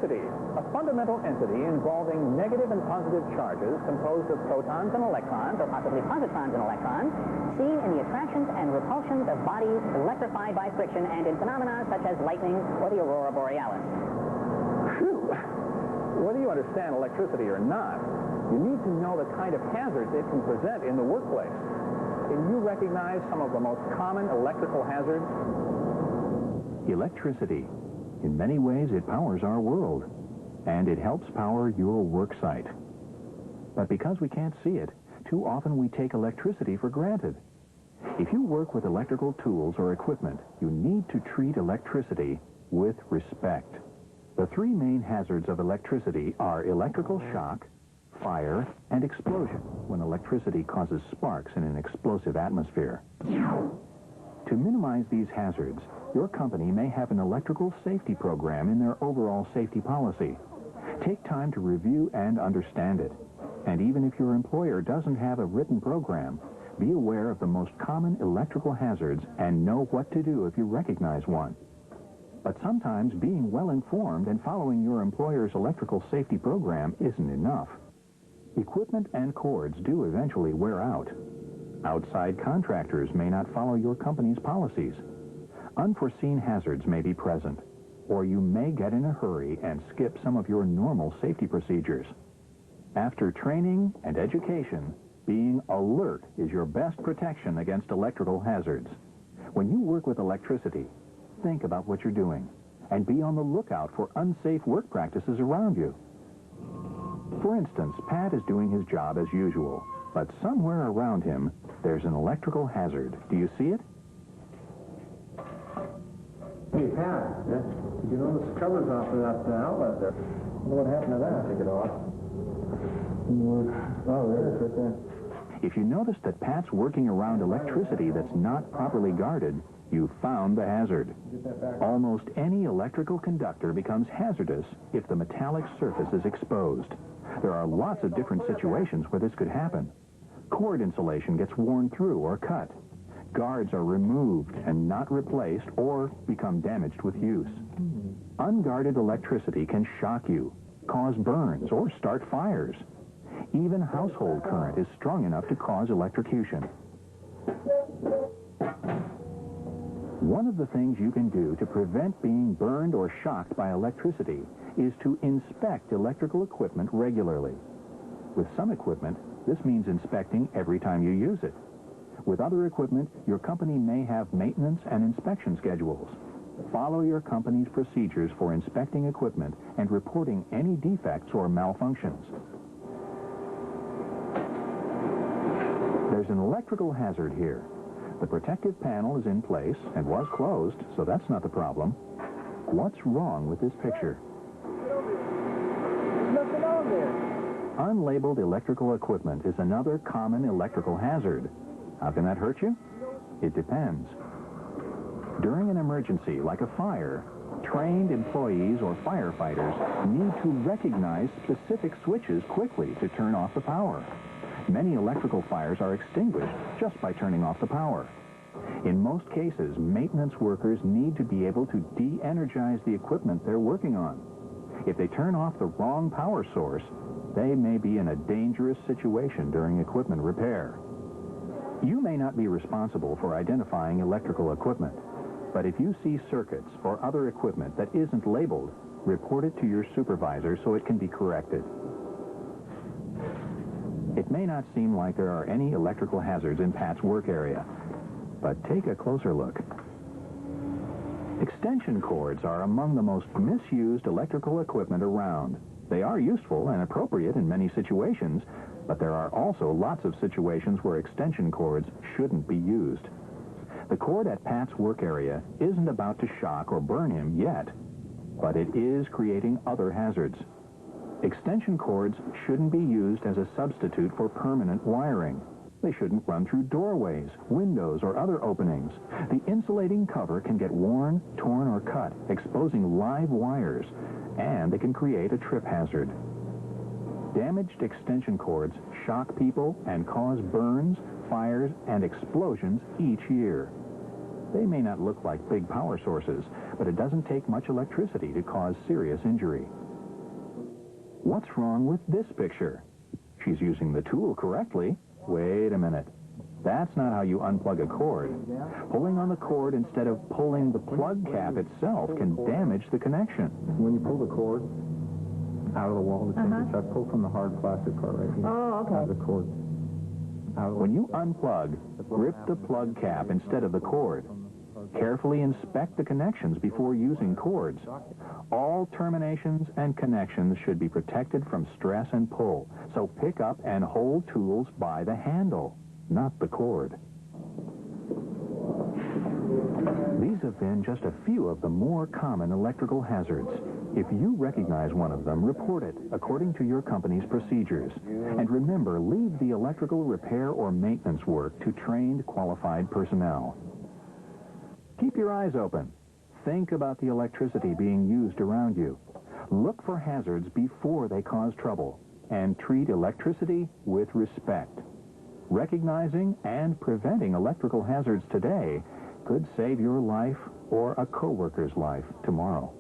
Electricity, a fundamental entity involving negative and positive charges composed of protons and electrons, or possibly positrons and electrons, seen in the attractions and repulsions of bodies electrified by friction and in phenomena such as lightning or the aurora borealis. Phew! Whether you understand electricity or not, you need to know the kind of hazards it can present in the workplace. Can you recognize some of the most common electrical hazards? Electricity. In many ways, it powers our world, and it helps power your work site. But because we can't see it, too often we take electricity for granted. If you work with electrical tools or equipment, you need to treat electricity with respect. The three main hazards of electricity are electrical shock, fire, and explosion when electricity causes sparks in an explosive atmosphere. To minimize these hazards, your company may have an electrical safety program in their overall safety policy. Take time to review and understand it. And even if your employer doesn't have a written program, be aware of the most common electrical hazards and know what to do if you recognize one. But sometimes being well informed and following your employer's electrical safety program isn't enough. Equipment and cords do eventually wear out. Outside contractors may not follow your company's policies. Unforeseen hazards may be present, or you may get in a hurry and skip some of your normal safety procedures. After training and education, being alert is your best protection against electrical hazards. When you work with electricity, think about what you're doing and be on the lookout for unsafe work practices around you. For instance, Pat is doing his job as usual, but somewhere around him, there's an electrical hazard. Do you see it? Hey, Pat. Yeah? Did you notice the cover's off of that outlet there? What happened to that? Take it off. Oh, there it is right there. If you notice that Pat's working around electricity that's not properly guarded, you found the hazard. Almost any electrical conductor becomes hazardous if the metallic surface is exposed. There are lots of different situations where this could happen. Cord insulation gets worn through or cut. Guards are removed and not replaced or become damaged with use. Unguarded electricity can shock you, cause burns, or start fires. Even household current is strong enough to cause electrocution. One of the things you can do to prevent being burned or shocked by electricity is to inspect electrical equipment regularly. With some equipment, this means inspecting every time you use it. With other equipment, your company may have maintenance and inspection schedules. Follow your company's procedures for inspecting equipment and reporting any defects or malfunctions. There's an electrical hazard here. The protective panel is in place and was closed, so that's not the problem. What's wrong with this picture? There's nothing on there. Unlabeled electrical equipment is another common electrical hazard. How can that hurt you? It depends. During an emergency like a fire, trained employees or firefighters need to recognize specific switches quickly to turn off the power. Many electrical fires are extinguished just by turning off the power. In most cases, maintenance workers need to be able to de-energize the equipment they're working on. If they turn off the wrong power source, they may be in a dangerous situation during equipment repair. You may not be responsible for identifying electrical equipment, but if you see circuits or other equipment that isn't labeled, report it to your supervisor so it can be corrected. It may not seem like there are any electrical hazards in Pat's work area, but take a closer look. Extension cords are among the most misused electrical equipment around. They are useful and appropriate in many situations, but there are also lots of situations where extension cords shouldn't be used. The cord at Pat's work area isn't about to shock or burn him yet, but it is creating other hazards. Extension cords shouldn't be used as a substitute for permanent wiring. They shouldn't run through doorways, windows, or other openings. The insulating cover can get worn, torn, or cut, exposing live wires, and they can create a trip hazard. Damaged extension cords shock people and cause burns, fires, and explosions each year. They may not look like big power sources, but it doesn't take much electricity to cause serious injury. What's wrong with this picture? She's using the tool correctly. Wait a minute. That's not how you unplug a cord. Pulling on the cord instead of pulling the plug cap itself can damage the connection. When you pull the cord out of the wall, I pull from the hard plastic part right here. Oh, okay. Out of the cord. When you unplug, grip the plug cap instead of the cord. Carefully inspect the connections before using cords. All terminations and connections should be protected from stress and pull, so pick up and hold tools by the handle, not the cord. These have been just a few of the more common electrical hazards. If you recognize one of them, report it according to your company's procedures. And remember, leave the electrical repair or maintenance work to trained, qualified personnel. Keep your eyes open. Think about the electricity being used around you. Look for hazards before they cause trouble, and treat electricity with respect. Recognizing and preventing electrical hazards today could save your life or a coworker's life tomorrow.